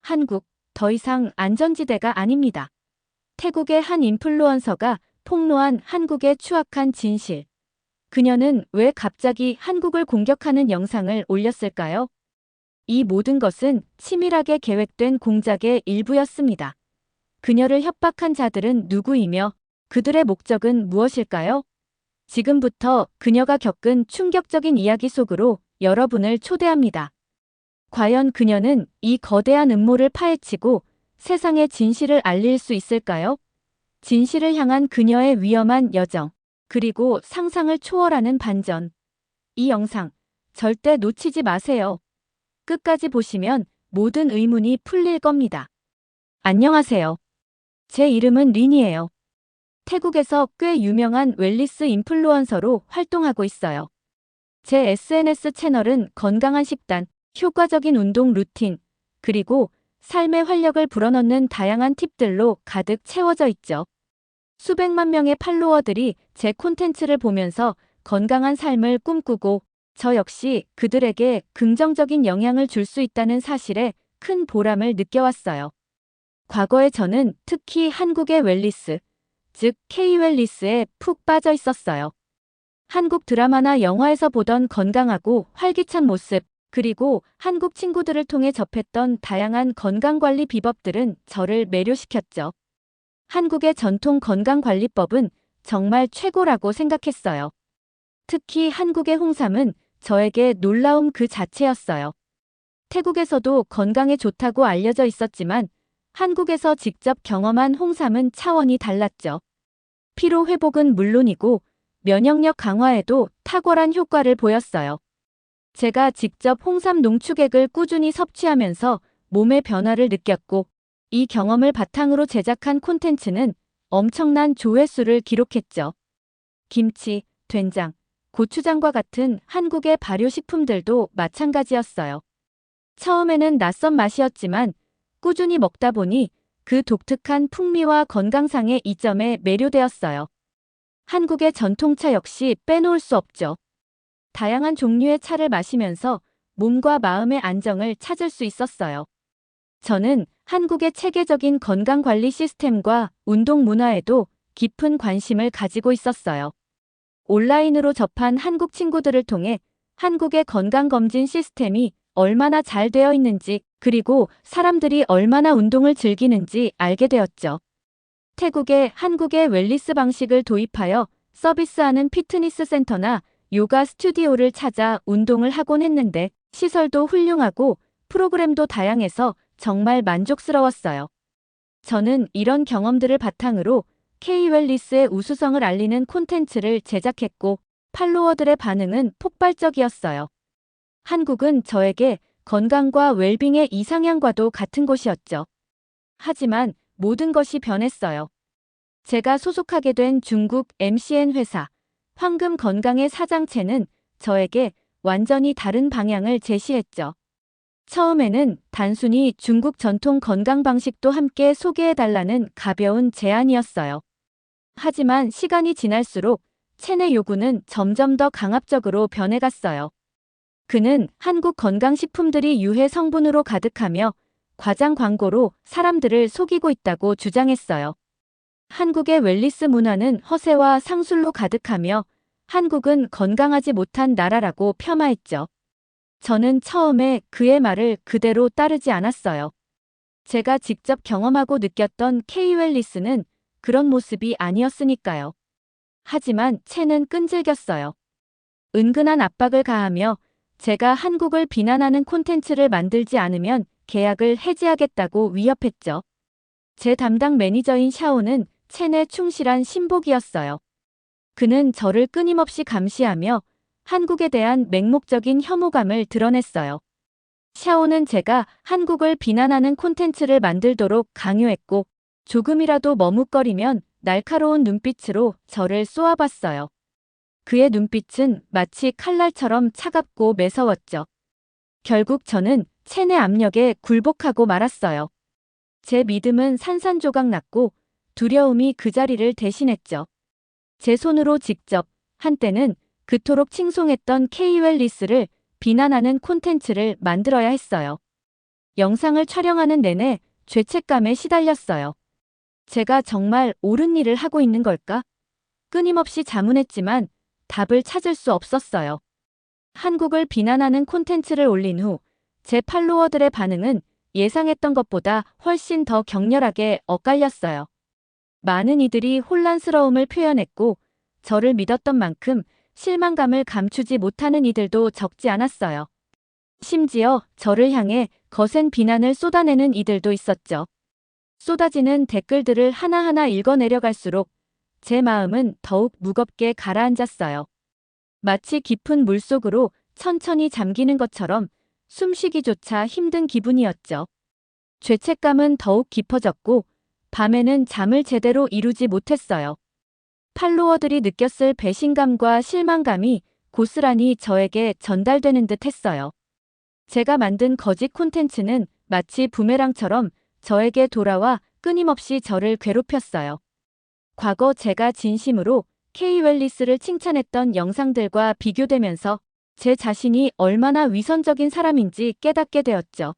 한국, 더 이상 안전지대가 아닙니다. 태국의 한 인플루언서가 폭로한 한국의 추악한 진실. 그녀는 왜 갑자기 한국을 공격하는 영상을 올렸을까요? 이 모든 것은 치밀하게 계획된 공작의 일부였습니다. 그녀를 협박한 자들은 누구이며 그들의 목적은 무엇일까요? 지금부터 그녀가 겪은 충격적인 이야기 속으로 여러분을 초대합니다. 과연 그녀는 이 거대한 음모를 파헤치고 세상의 진실을 알릴 수 있을까요? 진실을 향한 그녀의 위험한 여정, 그리고 상상을 초월하는 반전. 이 영상 절대 놓치지 마세요. 끝까지 보시면 모든 의문이 풀릴 겁니다. 안녕하세요. 제 이름은 린이에요. 태국에서 꽤 유명한 웰니스 인플루언서로 활동하고 있어요. 제 SNS 채널은 건강한 식단, 효과적인 운동 루틴, 그리고 삶의 활력을 불어넣는 다양한 팁들로 가득 채워져 있죠. 수백만 명의 팔로워들이 제 콘텐츠를 보면서 건강한 삶을 꿈꾸고 저 역시 그들에게 긍정적인 영향을 줄 수 있다는 사실에 큰 보람을 느껴왔어요. 과거에 저는 특히 한국의 웰니스, 즉 K-웰니스에 푹 빠져 있었어요. 한국 드라마나 영화에서 보던 건강하고 활기찬 모습, 그리고 한국 친구들을 통해 접했던 다양한 건강관리 비법들은 저를 매료시켰죠. 한국의 전통 건강관리법은 정말 최고라고 생각했어요. 특히 한국의 홍삼은 저에게 놀라움 그 자체였어요. 태국에서도 건강에 좋다고 알려져 있었지만 한국에서 직접 경험한 홍삼은 차원이 달랐죠. 피로 회복은 물론이고 면역력 강화에도 탁월한 효과를 보였어요. 제가 직접 홍삼 농축액을 꾸준히 섭취하면서 몸의 변화를 느꼈고 이 경험을 바탕으로 제작한 콘텐츠는 엄청난 조회수를 기록했죠. 김치, 된장, 고추장과 같은 한국의 발효식품들도 마찬가지였어요. 처음에는 낯선 맛이었지만 꾸준히 먹다 보니 그 독특한 풍미와 건강상의 이점에 매료되었어요. 한국의 전통차 역시 빼놓을 수 없죠. 다양한 종류의 차를 마시면서 몸과 마음의 안정을 찾을 수 있었어요. 저는 한국의 체계적인 건강관리 시스템과 운동 문화에도 깊은 관심을 가지고 있었어요. 온라인으로 접한 한국 친구들을 통해 한국의 건강검진 시스템이 얼마나 잘 되어 있는지, 그리고 사람들이 얼마나 운동을 즐기는지 알게 되었죠. 태국에 한국의 웰니스 방식을 도입하여 서비스하는 피트니스 센터나 요가 스튜디오를 찾아 운동을 하곤 했는데 시설도 훌륭하고 프로그램도 다양해서 정말 만족스러웠어요. 저는 이런 경험들을 바탕으로 K-웰니스의 우수성을 알리는 콘텐츠를 제작했고 팔로워들의 반응은 폭발적이었어요. 한국은 저에게 건강과 웰빙의 이상향과도 같은 곳이었죠. 하지만 모든 것이 변했어요. 제가 소속하게 된 중국 MCN 회사, 황금 건강의 사장체는 저에게 완전히 다른 방향을 제시했죠. 처음에는 단순히 중국 전통 건강 방식도 함께 소개해달라는 가벼운 제안이었어요. 하지만 시간이 지날수록 첸의 요구는 점점 더 강압적으로 변해갔어요. 그는 한국 건강식품들이 유해 성분으로 가득하며 과장 광고로 사람들을 속이고 있다고 주장했어요. 한국의 웰니스 문화는 허세와 상술로 가득하며 한국은 건강하지 못한 나라라고 폄하했죠. 저는 처음에 그의 말을 그대로 따르지 않았어요. 제가 직접 경험하고 느꼈던 K-웰니스는 그런 모습이 아니었으니까요. 하지만 첸은 끈질겼어요. 은근한 압박을 가하며 제가 한국을 비난하는 콘텐츠를 만들지 않으면 계약을 해지하겠다고 위협했죠. 제 담당 매니저인 샤오는 첸의 충실한 신복이었어요. 그는 저를 끊임없이 감시하며 한국에 대한 맹목적인 혐오감을 드러냈어요. 샤오는 제가 한국을 비난하는 콘텐츠를 만들도록 강요했고 조금이라도 머뭇거리면 날카로운 눈빛으로 저를 쏘아봤어요. 그의 눈빛은 마치 칼날처럼 차갑고 매서웠죠. 결국 저는 첸의 압력에 굴복하고 말았어요. 제 믿음은 산산조각 났고 두려움이 그 자리를 대신했죠. 제 손으로 직접 한때는 그토록 칭송했던 K-웰니스를 비난하는 콘텐츠를 만들어야 했어요. 영상을 촬영하는 내내 죄책감에 시달렸어요. 제가 정말 옳은 일을 하고 있는 걸까? 끊임없이 자문했지만 답을 찾을 수 없었어요. 한국을 비난하는 콘텐츠를 올린 후 제 팔로워들의 반응은 예상했던 것보다 훨씬 더 격렬하게 엇갈렸어요. 많은 이들이 혼란스러움을 표현했고 저를 믿었던 만큼 실망감을 감추지 못하는 이들도 적지 않았어요. 심지어 저를 향해 거센 비난을 쏟아내는 이들도 있었죠. 쏟아지는 댓글들을 하나하나 읽어내려갈수록 제 마음은 더욱 무겁게 가라앉았어요. 마치 깊은 물속으로 천천히 잠기는 것처럼 숨쉬기조차 힘든 기분이었죠. 죄책감은 더욱 깊어졌고 밤에는 잠을 제대로 이루지 못했어요. 팔로워들이 느꼈을 배신감과 실망감이 고스란히 저에게 전달되는 듯 했어요. 제가 만든 거짓 콘텐츠는 마치 부메랑처럼 저에게 돌아와 끊임없이 저를 괴롭혔어요. 과거 제가 진심으로 케이 웰리스를 칭찬했던 영상들과 비교되면서 제 자신이 얼마나 위선적인 사람인지 깨닫게 되었죠.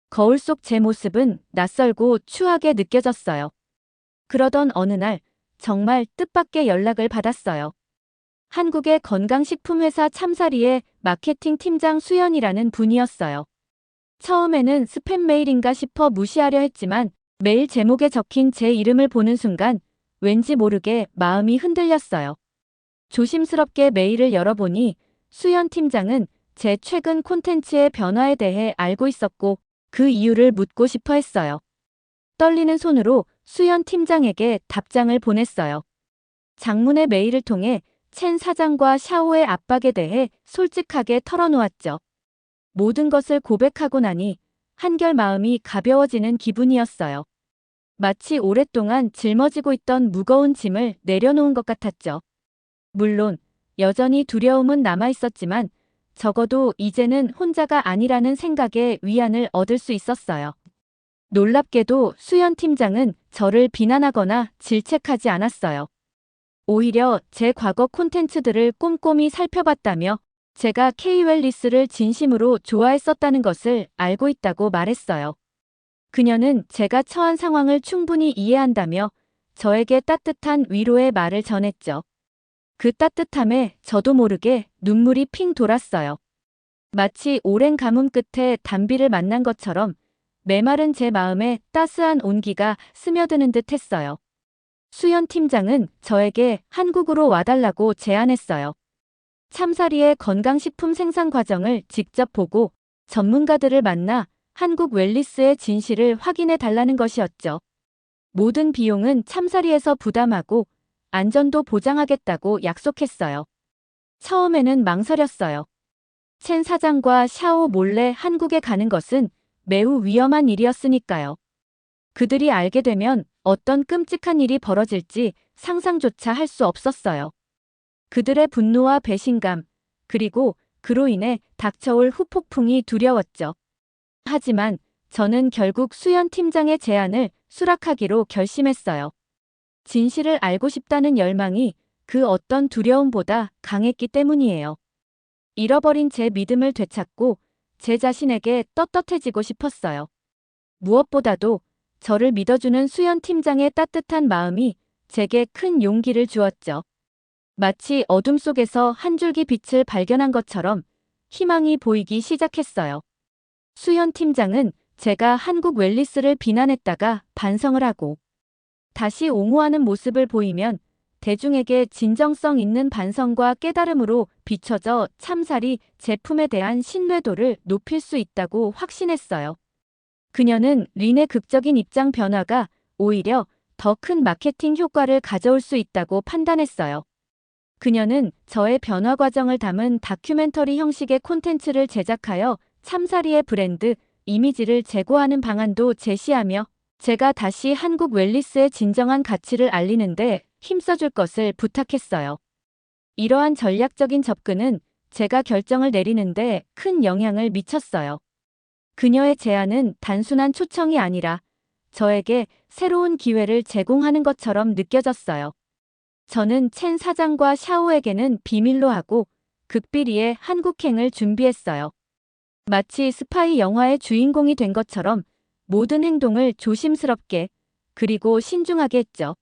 거울 속 제 모습은 낯설고 추하게 느껴졌어요. 그러던 어느 날 정말 뜻밖의 연락을 받았어요. 한국의 건강식품회사 참사리의 마케팅 팀장 수연이라는 분이었어요. 처음에는 스팸 메일인가 싶어 무시하려 했지만 메일 제목에 적힌 제 이름을 보는 순간 왠지 모르게 마음이 흔들렸어요. 조심스럽게 메일을 열어보니 수연 팀장은 제 최근 콘텐츠의 변화에 대해 알고 있었고 그 이유를 묻고 싶어 했어요. 떨리는 손으로 수연 팀장에게 답장을 보냈어요. 장문의 메일을 통해 첸 사장과 샤오의 압박에 대해 솔직하게 털어놓았죠. 모든 것을 고백하고 나니 한결 마음이 가벼워지는 기분이었어요. 마치 오랫동안 짊어지고 있던 무거운 짐을 내려놓은 것 같았죠. 물론 여전히 두려움은 남아있었지만 적어도 이제는 혼자가 아니라는 생각에 위안을 얻을 수 있었어요. 놀랍게도 수연 팀장은 저를 비난하거나 질책하지 않았어요. 오히려 제 과거 콘텐츠들을 꼼꼼히 살펴봤다며 제가 케이 웰리스를 진심으로 좋아했었다는 것을 알고 있다고 말했어요. 그녀는 제가 처한 상황을 충분히 이해한다며 저에게 따뜻한 위로의 말을 전했죠. 그 따뜻함에 저도 모르게 눈물이 핑 돌았어요. 마치 오랜 가뭄 끝에 단비를 만난 것처럼 메마른 제 마음에 따스한 온기가 스며드는 듯 했어요. 수연 팀장은 저에게 한국으로 와달라고 제안했어요. 참사리의 건강식품 생산 과정을 직접 보고 전문가들을 만나 한국 웰리스의 진실을 확인해 달라는 것이었죠. 모든 비용은 참사리에서 부담하고 안전도 보장하겠다고 약속했어요. 처음에는 망설였어요. 첸 사장과 샤오 몰래 한국에 가는 것은 매우 위험한 일이었으니까요. 그들이 알게 되면 어떤 끔찍한 일이 벌어질지 상상조차 할 수 없었어요. 그들의 분노와 배신감, 그리고 그로 인해 닥쳐올 후폭풍이 두려웠죠. 하지만 저는 결국 수연 팀장의 제안을 수락하기로 결심했어요. 진실을 알고 싶다는 열망이 그 어떤 두려움보다 강했기 때문이에요. 잃어버린 제 믿음을 되찾고 제 자신에게 떳떳해지고 싶었어요. 무엇보다도 저를 믿어주는 수연 팀장의 따뜻한 마음이 제게 큰 용기를 주었죠. 마치 어둠 속에서 한 줄기 빛을 발견한 것처럼 희망이 보이기 시작했어요. 수연 팀장은 제가 한국 웰리스를 비난했다가 반성을 하고 다시 옹호하는 모습을 보이면 대중에게 진정성 있는 반성과 깨달음으로 비춰져 참사리 제품에 대한 신뢰도를 높일 수 있다고 확신했어요. 그녀는 린의 극적인 입장 변화가 오히려 더 큰 마케팅 효과를 가져올 수 있다고 판단했어요. 그녀는 저의 변화 과정을 담은 다큐멘터리 형식의 콘텐츠를 제작하여 참사리의 브랜드, 이미지를 제고하는 방안도 제시하며 제가 다시 한국 웰리스의 진정한 가치를 알리는데 힘써줄 것을 부탁했어요. 이러한 전략적인 접근은 제가 결정을 내리는데 큰 영향을 미쳤어요. 그녀의 제안은 단순한 초청이 아니라 저에게 새로운 기회를 제공하는 것처럼 느껴졌어요. 저는 첸 사장과 샤오에게는 비밀로 하고 극비리의 한국행을 준비했어요. 마치 스파이 영화의 주인공이 된 것처럼 모든 행동을 조심스럽게 그리고 신중하게 했죠.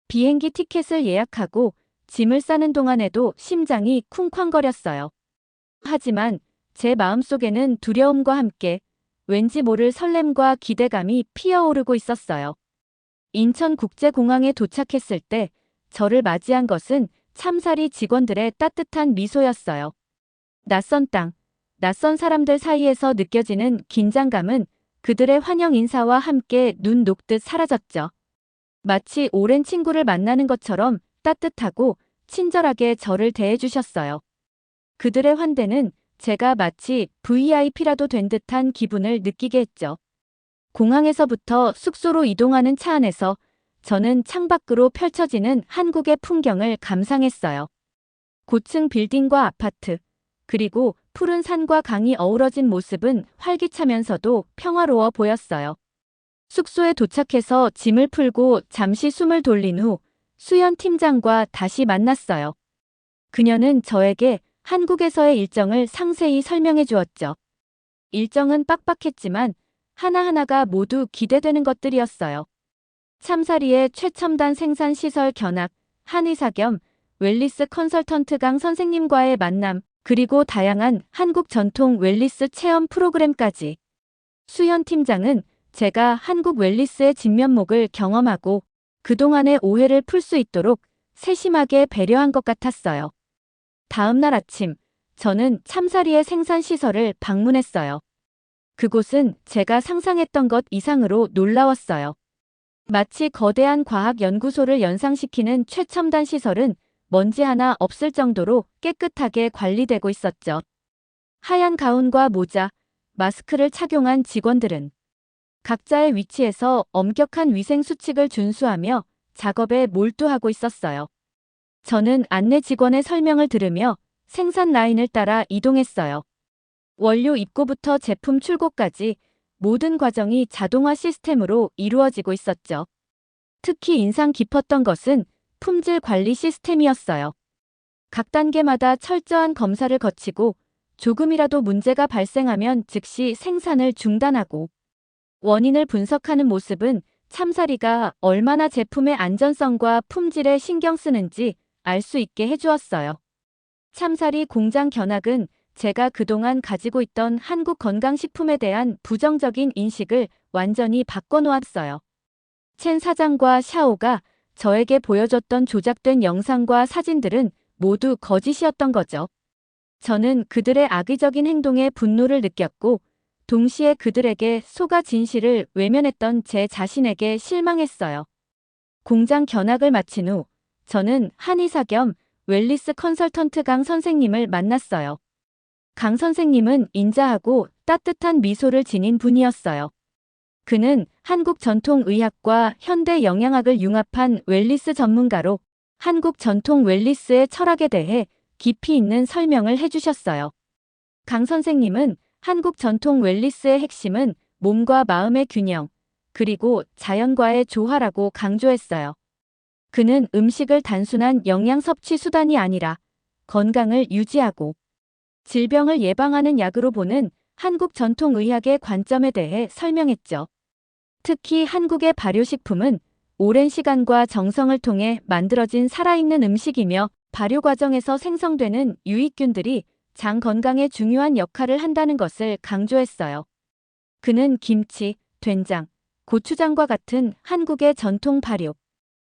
비행기 티켓을 예약하고 짐을 싸는 동안에도 심장이 쿵쾅거렸어요. 하지만 제 마음속에는 두려움과 함께 왠지 모를 설렘과 기대감이 피어오르고 있었어요. 인천국제공항에 도착했을 때 저를 맞이한 것은 참사리 직원들의 따뜻한 미소였어요. 낯선 땅, 낯선 사람들 사이에서 느껴지는 긴장감은 그들의 환영 인사와 함께 눈 녹듯 사라졌죠. 마치 오랜 친구를 만나는 것처럼 따뜻하고 친절하게 저를 대해주셨어요. 그들의 환대는 제가 마치 VIP라도 된 듯한 기분을 느끼게 했죠. 공항에서부터 숙소로 이동하는 차 안에서 저는 창밖으로 펼쳐지는 한국의 풍경을 감상했어요. 고층 빌딩과 아파트, 그리고 푸른 산과 강이 어우러진 모습은 활기차면서도 평화로워 보였어요. 숙소에 도착해서 짐을 풀고 잠시 숨을 돌린 후 수연 팀장과 다시 만났어요. 그녀는 저에게 한국에서의 일정을 상세히 설명해 주었죠. 일정은 빡빡했지만 하나하나가 모두 기대되는 것들이었어요. 참사리의 최첨단 생산 시설 견학, 한의사 겸 웰리스 컨설턴트 강 선생님과의 만남, 그리고 다양한 한국 전통 웰리스 체험 프로그램까지. 수연 팀장은 제가 한국 웰리스의 진면목을 경험하고 그동안의 오해를 풀 수 있도록 세심하게 배려한 것 같았어요. 다음 날 아침, 저는 참사리의 생산시설을 방문했어요. 그곳은 제가 상상했던 것 이상으로 놀라웠어요. 마치 거대한 과학연구소를 연상시키는 최첨단 시설은 먼지 하나 없을 정도로 깨끗하게 관리되고 있었죠. 하얀 가운과 모자, 마스크를 착용한 직원들은 각자의 위치에서 엄격한 위생 수칙을 준수하며 작업에 몰두하고 있었어요. 저는 안내 직원의 설명을 들으며 생산 라인을 따라 이동했어요. 원료 입고부터 제품 출고까지 모든 과정이 자동화 시스템으로 이루어지고 있었죠. 특히 인상 깊었던 것은 품질 관리 시스템이었어요. 각 단계마다 철저한 검사를 거치고 조금이라도 문제가 발생하면 즉시 생산을 중단하고 원인을 분석하는 모습은 참사리가 얼마나 제품의 안전성과 품질에 신경 쓰는지 알 수 있게 해주었어요. 참사리 공장 견학은 제가 그동안 가지고 있던 한국 건강식품에 대한 부정적인 인식을 완전히 바꿔놓았어요. 첸 사장과 샤오가 저에게 보여줬던 조작된 영상과 사진들은 모두 거짓이었던 거죠. 저는 그들의 악의적인 행동에 분노를 느꼈고 동시에 그들에게 속아 진실을 외면했던 제 자신에게 실망했어요. 공장 견학을 마친 후 저는 한의사 겸 웰리스 컨설턴트 강 선생님을 만났어요. 강 선생님은 인자하고 따뜻한 미소를 지닌 분이었어요. 그는 한국 전통의학과 현대 영양학을 융합한 웰리스 전문가로 한국 전통 웰리스의 철학에 대해 깊이 있는 설명을 해주셨어요. 강 선생님은 한국 전통 웰리스의 핵심은 몸과 마음의 균형, 그리고 자연과의 조화라고 강조했어요. 그는 음식을 단순한 영양 섭취 수단이 아니라 건강을 유지하고 질병을 예방하는 약으로 보는 한국 전통의학의 관점에 대해 설명했죠. 특히 한국의 발효식품은 오랜 시간과 정성을 통해 만들어진 살아있는 음식이며 발효 과정에서 생성되는 유익균들이 장 건강에 중요한 역할을 한다는 것을 강조했어요. 그는 김치, 된장, 고추장과 같은 한국의 전통 발효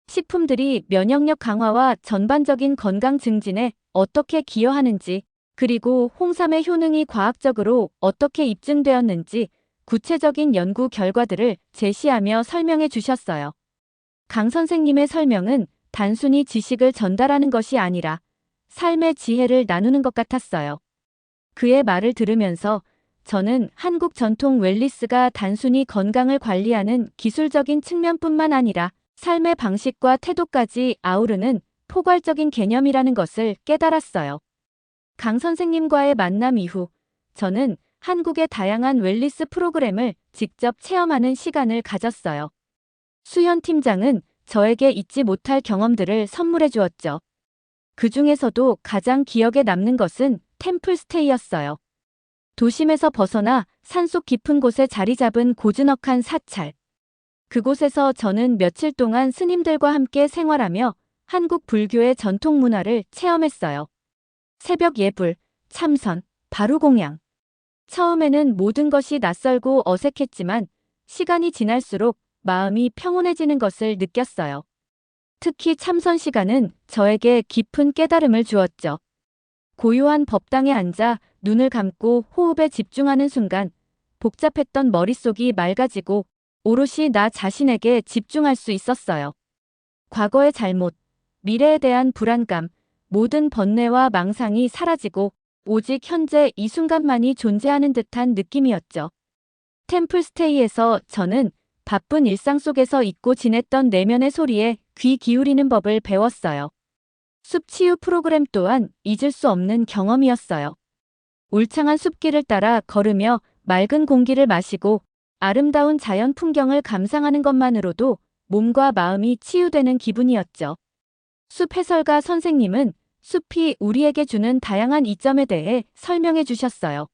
식품들이 면역력 강화와 전반적인 건강 증진에 어떻게 기여하는지, 그리고 홍삼의 효능이 과학적으로 어떻게 입증되었는지 구체적인 연구 결과들을 제시하며 설명해 주셨어요. 강 선생님의 설명은 단순히 지식을 전달하는 것이 아니라 삶의 지혜를 나누는 것 같았어요. 그의 말을 들으면서 저는 한국 전통 웰리스가 단순히 건강을 관리하는 기술적인 측면뿐만 아니라 삶의 방식과 태도까지 아우르는 포괄적인 개념이라는 것을 깨달았어요. 강 선생님과의 만남 이후 저는 한국의 다양한 웰리스 프로그램을 직접 체험하는 시간을 가졌어요. 수현 팀장은 저에게 잊지 못할 경험들을 선물해 주었죠. 그 중에서도 가장 기억에 남는 것은 템플스테이였어요. 도심에서 벗어나 산속 깊은 곳에 자리 잡은 고즈넉한 사찰. 그곳에서 저는 며칠 동안 스님들과 함께 생활하며 한국 불교의 전통 문화를 체험했어요. 새벽 예불, 참선, 바루공양. 처음에는 모든 것이 낯설고 어색했지만 시간이 지날수록 마음이 평온해지는 것을 느꼈어요. 특히 참선 시간은 저에게 깊은 깨달음을 주었죠. 고요한 법당에 앉아 눈을 감고 호흡에 집중하는 순간 복잡했던 머릿속이 맑아지고 오롯이 나 자신에게 집중할 수 있었어요. 과거의 잘못, 미래에 대한 불안감, 모든 번뇌와 망상이 사라지고 오직 현재 이 순간만이 존재하는 듯한 느낌이었죠. 템플스테이에서 저는 바쁜 일상 속에서 잊고 지냈던 내면의 소리에 귀 기울이는 법을 배웠어요. 숲 치유 프로그램 또한 잊을 수 없는 경험이었어요. 울창한 숲길을 따라 걸으며 맑은 공기를 마시고 아름다운 자연 풍경을 감상하는 것만으로도 몸과 마음이 치유되는 기분이었죠. 숲 해설가 선생님은 숲이 우리에게 주는 다양한 이점에 대해 설명해 주셨어요.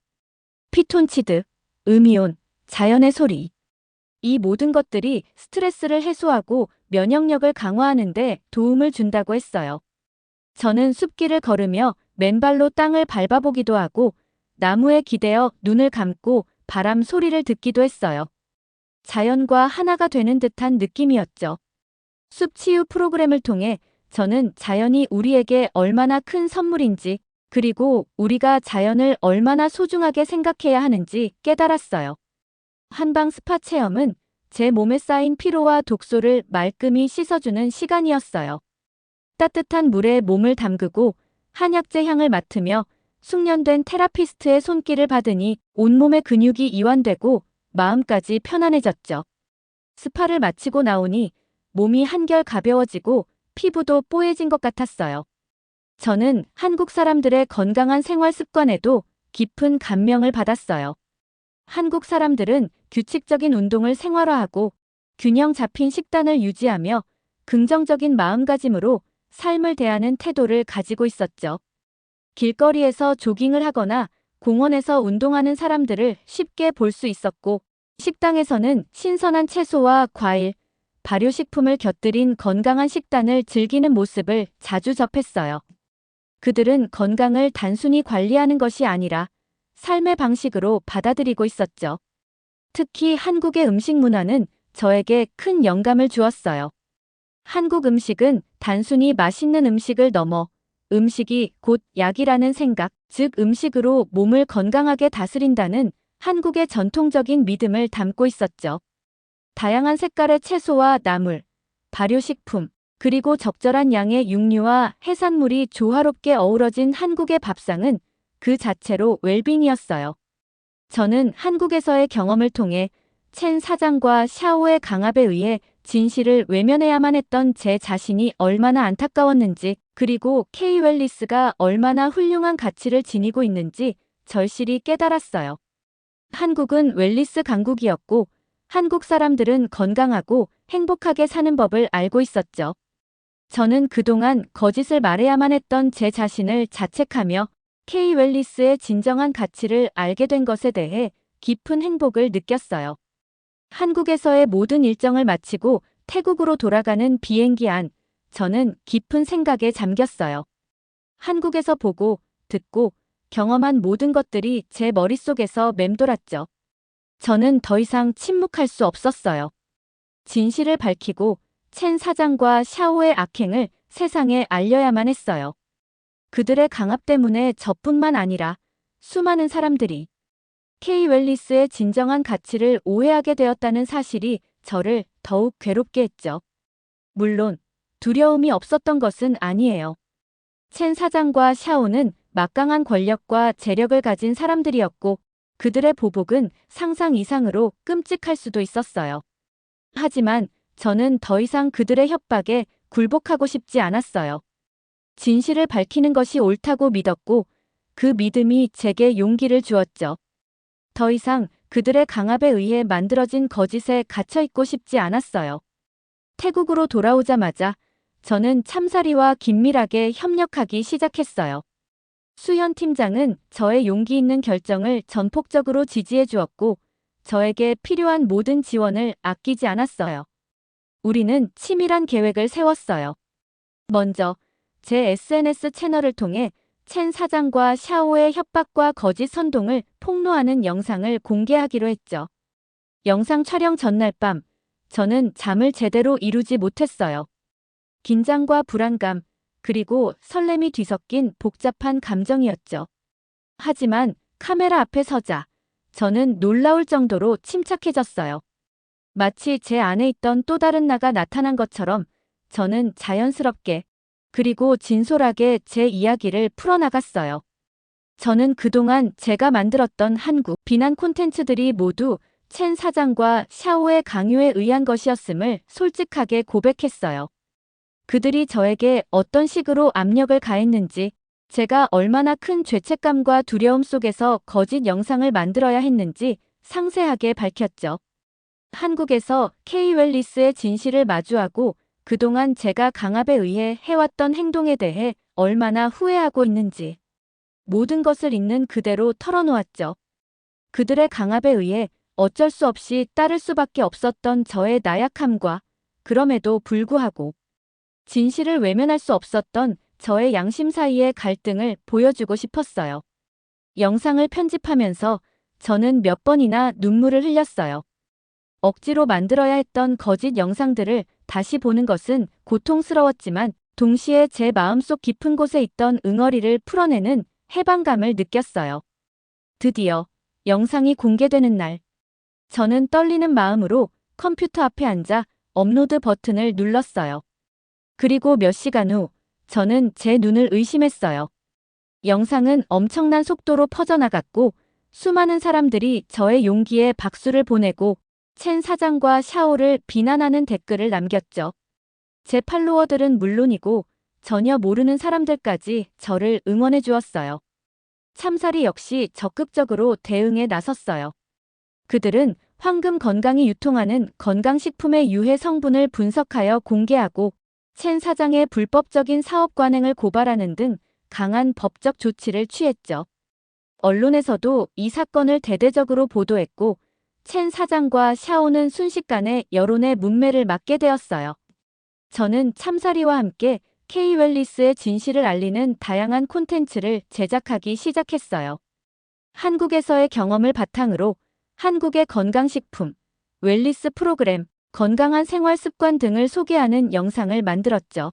피톤치드, 음이온, 자연의 소리. 이 모든 것들이 스트레스를 해소하고 면역력을 강화하는 데 도움을 준다고 했어요. 저는 숲길을 걸으며 맨발로 땅을 밟아보기도 하고 나무에 기대어 눈을 감고 바람 소리를 듣기도 했어요. 자연과 하나가 되는 듯한 느낌이었죠. 숲 치유 프로그램을 통해 저는 자연이 우리에게 얼마나 큰 선물인지 그리고 우리가 자연을 얼마나 소중하게 생각해야 하는지 깨달았어요. 한방 스파 체험은 제 몸에 쌓인 피로와 독소를 말끔히 씻어주는 시간이었어요. 따뜻한 물에 몸을 담그고 한약재 향을 맡으며 숙련된 테라피스트의 손길을 받으니 온몸의 근육이 이완되고 마음까지 편안해졌죠. 스파를 마치고 나오니 몸이 한결 가벼워지고 피부도 뽀얘진 것 같았어요. 저는 한국 사람들의 건강한 생활 습관에도 깊은 감명을 받았어요. 한국 사람들은 규칙적인 운동을 생활화하고 균형 잡힌 식단을 유지하며 긍정적인 마음가짐으로 삶을 대하는 태도를 가지고 있었죠. 길거리에서 조깅을 하거나 공원에서 운동하는 사람들을 쉽게 볼 수 있었고 식당에서는 신선한 채소와 과일, 발효식품을 곁들인 건강한 식단을 즐기는 모습을 자주 접했어요. 그들은 건강을 단순히 관리하는 것이 아니라 삶의 방식으로 받아들이고 있었죠. 특히 한국의 음식 문화는 저에게 큰 영감을 주었어요. 한국 음식은 단순히 맛있는 음식을 넘어 음식이 곧 약이라는 생각, 즉 음식으로 몸을 건강하게 다스린다는 한국의 전통적인 믿음을 담고 있었죠. 다양한 색깔의 채소와 나물, 발효식품, 그리고 적절한 양의 육류와 해산물이 조화롭게 어우러진 한국의 밥상은 그 자체로 웰빙이었어요. 저는 한국에서의 경험을 통해 첸 사장과 샤오의 강압에 의해 진실을 외면해야만 했던 제 자신이 얼마나 안타까웠는지 그리고 케이 웰리스가 얼마나 훌륭한 가치를 지니고 있는지 절실히 깨달았어요. 한국은 웰리스 강국이었고 한국 사람들은 건강하고 행복하게 사는 법을 알고 있었죠. 저는 그동안 거짓을 말해야만 했던 제 자신을 자책하며 케이 웰리스의 진정한 가치를 알게 된 것에 대해 깊은 행복을 느꼈어요. 한국에서의 모든 일정을 마치고 태국으로 돌아가는 비행기 안, 저는 깊은 생각에 잠겼어요. 한국에서 보고, 듣고, 경험한 모든 것들이 제 머릿속에서 맴돌았죠. 저는 더 이상 침묵할 수 없었어요. 진실을 밝히고 첸 사장과 샤오의 악행을 세상에 알려야만 했어요. 그들의 강압 때문에 저뿐만 아니라 수많은 사람들이 케이 웰리스의 진정한 가치를 오해하게 되었다는 사실이 저를 더욱 괴롭게 했죠. 물론 두려움이 없었던 것은 아니에요. 첸 사장과 샤오는 막강한 권력과 재력을 가진 사람들이었고 그들의 보복은 상상 이상으로 끔찍할 수도 있었어요. 하지만 저는 더 이상 그들의 협박에 굴복하고 싶지 않았어요. 진실을 밝히는 것이 옳다고 믿었고 그 믿음이 제게 용기를 주었죠. 더 이상 그들의 강압에 의해 만들어진 거짓에 갇혀있고 싶지 않았어요. 태국으로 돌아오자마자 저는 참사리와 긴밀하게 협력하기 시작했어요. 수현 팀장은 저의 용기 있는 결정을 전폭적으로 지지해 주었고, 저에게 필요한 모든 지원을 아끼지 않았어요. 우리는 치밀한 계획을 세웠어요. 먼저, 제 SNS 채널을 통해 첸 사장과 샤오의 협박과 거짓 선동을 폭로하는 영상을 공개하기로 했죠. 영상 촬영 전날 밤, 저는 잠을 제대로 이루지 못했어요. 긴장과 불안감, 그리고 설렘이 뒤섞인 복잡한 감정이었죠. 하지만 카메라 앞에 서자, 저는 놀라울 정도로 침착해졌어요. 마치 제 안에 있던 또 다른 나가 나타난 것처럼 저는 자연스럽게 그리고 진솔하게 제 이야기를 풀어나갔어요. 저는 그동안 제가 만들었던 한국 비난 콘텐츠들이 모두 첸 사장과 샤오의 강요에 의한 것이었음을 솔직하게 고백했어요. 그들이 저에게 어떤 식으로 압력을 가했는지, 제가 얼마나 큰 죄책감과 두려움 속에서 거짓 영상을 만들어야 했는지 상세하게 밝혔죠. 한국에서 K 웰리스의 진실을 마주하고 그동안 제가 강압에 의해 해왔던 행동에 대해 얼마나 후회하고 있는지 모든 것을 있는 그대로 털어놓았죠. 그들의 강압에 의해 어쩔 수 없이 따를 수밖에 없었던 저의 나약함과 그럼에도 불구하고 진실을 외면할 수 없었던 저의 양심 사이의 갈등을 보여주고 싶었어요. 영상을 편집하면서 저는 몇 번이나 눈물을 흘렸어요. 억지로 만들어야 했던 거짓 영상들을 다시 보는 것은 고통스러웠지만 동시에 제 마음속 깊은 곳에 있던 응어리를 풀어내는 해방감을 느꼈어요. 드디어 영상이 공개되는 날, 저는 떨리는 마음으로 컴퓨터 앞에 앉아 업로드 버튼을 눌렀어요. 그리고 몇 시간 후, 저는 제 눈을 의심했어요. 영상은 엄청난 속도로 퍼져나갔고, 수많은 사람들이 저의 용기에 박수를 보내고, 첸 사장과 샤오를 비난하는 댓글을 남겼죠. 제 팔로워들은 물론이고, 전혀 모르는 사람들까지 저를 응원해 주었어요. 참사리 역시 적극적으로 대응에 나섰어요. 그들은 황금 건강이 유통하는 건강식품의 유해 성분을 분석하여 공개하고, 첸 사장의 불법적인 사업 관행을 고발하는 등 강한 법적 조치를 취했죠. 언론에서도 이 사건을 대대적으로 보도했고, 첸 사장과 샤오는 순식간에 여론의 문매를 맞게 되었어요. 저는 참사리와 함께 K 웰리스의 진실을 알리는 다양한 콘텐츠를 제작하기 시작했어요. 한국에서의 경험을 바탕으로 한국의 건강식품, 웰리스 프로그램, 건강한 생활 습관 등을 소개하는 영상을 만들었죠.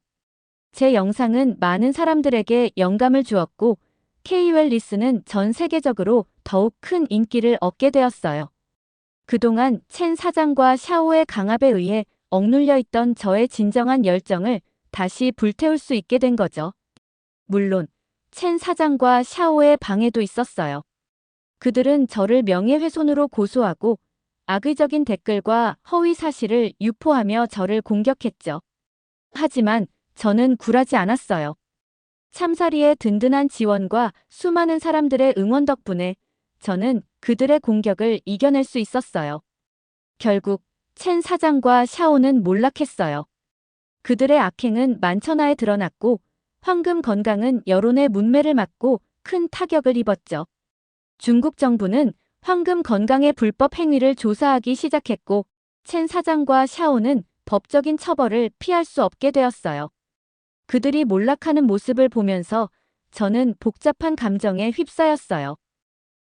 제 영상은 많은 사람들에게 영감을 주었고, K 웰리스는 전 세계적으로 더욱 큰 인기를 얻게 되었어요. 그동안 첸 사장과 샤오의 강압에 의해 억눌려 있던 저의 진정한 열정을 다시 불태울 수 있게 된 거죠. 물론 첸 사장과 샤오의 방해도 있었어요. 그들은 저를 명예훼손으로 고소하고 악의적인 댓글과 허위 사실을 유포하며 저를 공격했죠. 하지만 저는 굴하지 않았어요. 참사리의 든든한 지원과 수많은 사람들의 응원 덕분에 저는 그들의 공격을 이겨낼 수 있었어요. 결국 첸 사장과 샤오는 몰락했어요. 그들의 악행은 만천하에 드러났고 황금 건강은 여론의 문매를 맞고 큰 타격을 입었죠. 중국 정부는 황금 건강의 불법 행위를 조사하기 시작했고 첸 사장과 샤오는 법적인 처벌을 피할 수 없게 되었어요. 그들이 몰락하는 모습을 보면서 저는 복잡한 감정에 휩싸였어요.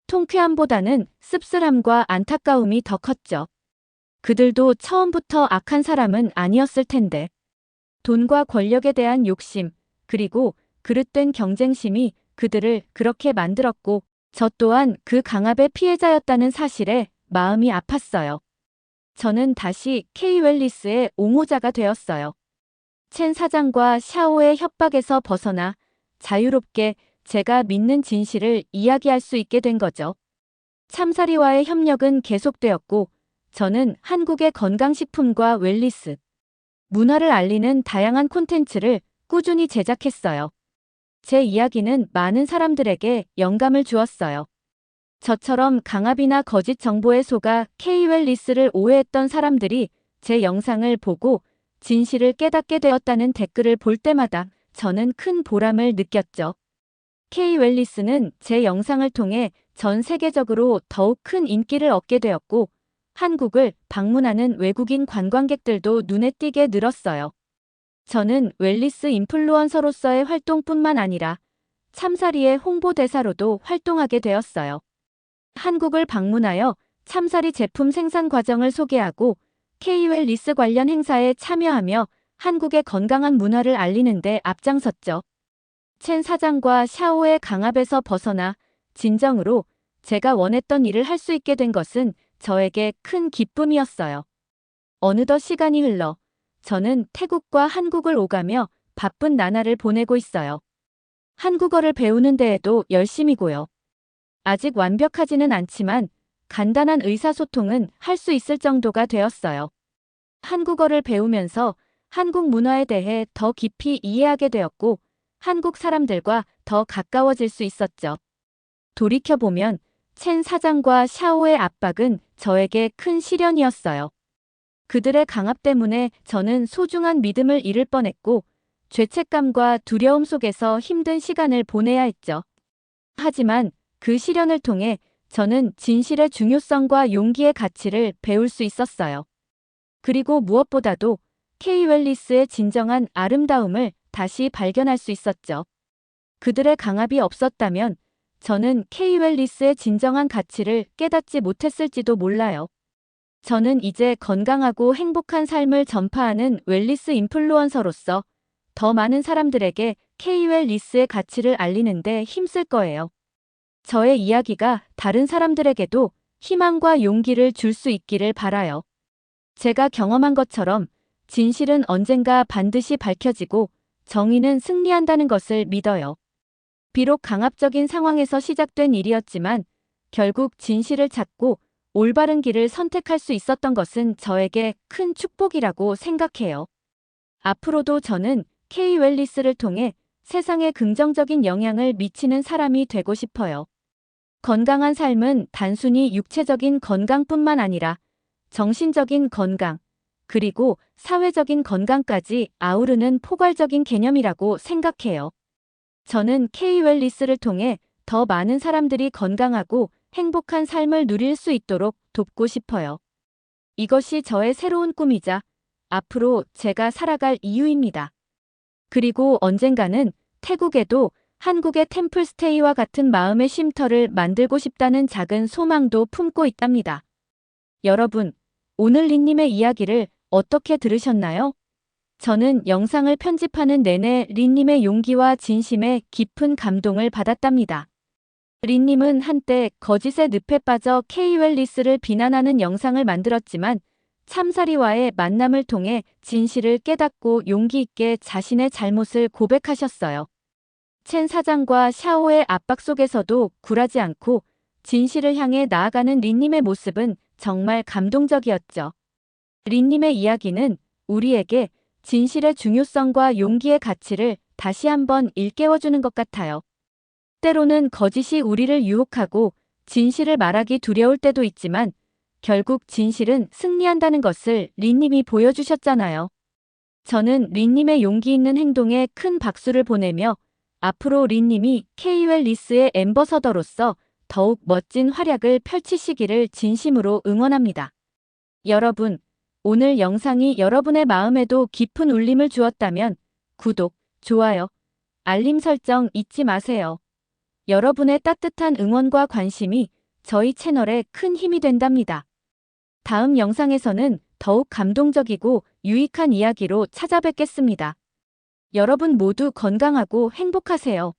통쾌함보다는 씁쓸함과 안타까움이 더 컸죠. 그들도 처음부터 악한 사람은 아니었을 텐데. 돈과 권력에 대한 욕심, 그리고 그릇된 경쟁심이 그들을 그렇게 만들었고 저 또한 그 강압의 피해자였다는 사실에 마음이 아팠어요. 저는 다시 K 웰리스의 옹호자가 되었어요. 첸 사장과 샤오의 협박에서 벗어나 자유롭게 제가 믿는 진실을 이야기할 수 있게 된 거죠. 참사리와의 협력은 계속되었고 저는 한국의 건강식품과 웰리스, 문화를 알리는 다양한 콘텐츠를 꾸준히 제작했어요. 제 이야기는 많은 사람들에게 영감을 주었어요. 저처럼 강압이나 거짓 정보에 속아 K 웰리스를 오해했던 사람들이 제 영상을 보고 진실을 깨닫게 되었다는 댓글을 볼 때마다 저는 큰 보람을 느꼈죠. K 웰리스는 제 영상을 통해 전 세계적으로 더욱 큰 인기를 얻게 되었고, 한국을 방문하는 외국인 관광객들도 눈에 띄게 늘었어요. 저는 웰리스 인플루언서로서의 활동뿐만 아니라 참사리의 홍보대사로도 활동하게 되었어요. 한국을 방문하여 참사리 제품 생산 과정을 소개하고 K-웰리스 관련 행사에 참여하며 한국의 건강한 문화를 알리는 데 앞장섰죠. 첸 사장과 샤오의 강압에서 벗어나 진정으로 제가 원했던 일을 할 수 있게 된 것은 저에게 큰 기쁨이었어요. 어느덧 시간이 흘러 저는 태국과 한국을 오가며 바쁜 나날을 보내고 있어요. 한국어를 배우는 데에도 열심이고요. 아직 완벽하지는 않지만 간단한 의사소통은 할 수 있을 정도가 되었어요. 한국어를 배우면서 한국 문화에 대해 더 깊이 이해하게 되었고 한국 사람들과 더 가까워질 수 있었죠. 돌이켜보면 첸 사장과 샤오의 압박은 저에게 큰 시련이었어요. 그들의 강압 때문에 저는 소중한 믿음을 잃을 뻔했고 죄책감과 두려움 속에서 힘든 시간을 보내야 했죠. 하지만 그 시련을 통해 저는 진실의 중요성과 용기의 가치를 배울 수 있었어요. 그리고 무엇보다도 K-웰리스의 진정한 아름다움을 다시 발견할 수 있었죠. 그들의 강압이 없었다면 저는 K-웰리스의 진정한 가치를 깨닫지 못했을지도 몰라요. 저는 이제 건강하고 행복한 삶을 전파하는 웰리스 인플루언서로서 더 많은 사람들에게 K-웰리스의 가치를 알리는데 힘쓸 거예요. 저의 이야기가 다른 사람들에게도 희망과 용기를 줄 수 있기를 바라요. 제가 경험한 것처럼 진실은 언젠가 반드시 밝혀지고 정의는 승리한다는 것을 믿어요. 비록 강압적인 상황에서 시작된 일이었지만 결국 진실을 찾고 올바른 길을 선택할 수 있었던 것은 저에게 큰 축복이라고 생각해요. 앞으로도 저는 K-웰리스를 통해 세상에 긍정적인 영향을 미치는 사람이 되고 싶어요. 건강한 삶은 단순히 육체적인 건강뿐만 아니라 정신적인 건강, 그리고 사회적인 건강까지 아우르는 포괄적인 개념이라고 생각해요. 저는 K-웰리스를 통해 더 많은 사람들이 건강하고 행복한 삶을 누릴 수 있도록 돕고 싶어요. 이것이 저의 새로운 꿈이자 앞으로 제가 살아갈 이유입니다. 그리고 언젠가는 태국에도 한국의 템플스테이와 같은 마음의 쉼터를 만들고 싶다는 작은 소망도 품고 있답니다. 여러분, 오늘 린님의 이야기를 어떻게 들으셨나요? 저는 영상을 편집하는 내내 린님의 용기와 진심에 깊은 감동을 받았답니다. 린님은 한때 거짓의 늪에 빠져 K-웰리스를 비난하는 영상을 만들었지만 참사리와의 만남을 통해 진실을 깨닫고 용기 있게 자신의 잘못을 고백하셨어요. 첸 사장과 샤오의 압박 속에서도 굴하지 않고 진실을 향해 나아가는 린님의 모습은 정말 감동적이었죠. 린님의 이야기는 우리에게 진실의 중요성과 용기의 가치를 다시 한번 일깨워주는 것 같아요. 때로는 거짓이 우리를 유혹하고 진실을 말하기 두려울 때도 있지만 결국 진실은 승리한다는 것을 린님이 보여주셨잖아요. 저는 린님의 용기 있는 행동에 큰 박수를 보내며 앞으로 린님이 K-웰리스의 앰버서더로서 더욱 멋진 활약을 펼치시기를 진심으로 응원합니다. 여러분, 오늘 영상이 여러분의 마음에도 깊은 울림을 주었다면 구독, 좋아요, 알림 설정 잊지 마세요. 여러분의 따뜻한 응원과 관심이 저희 채널에 큰 힘이 된답니다. 다음 영상에서는 더욱 감동적이고 유익한 이야기로 찾아뵙겠습니다. 여러분 모두 건강하고 행복하세요.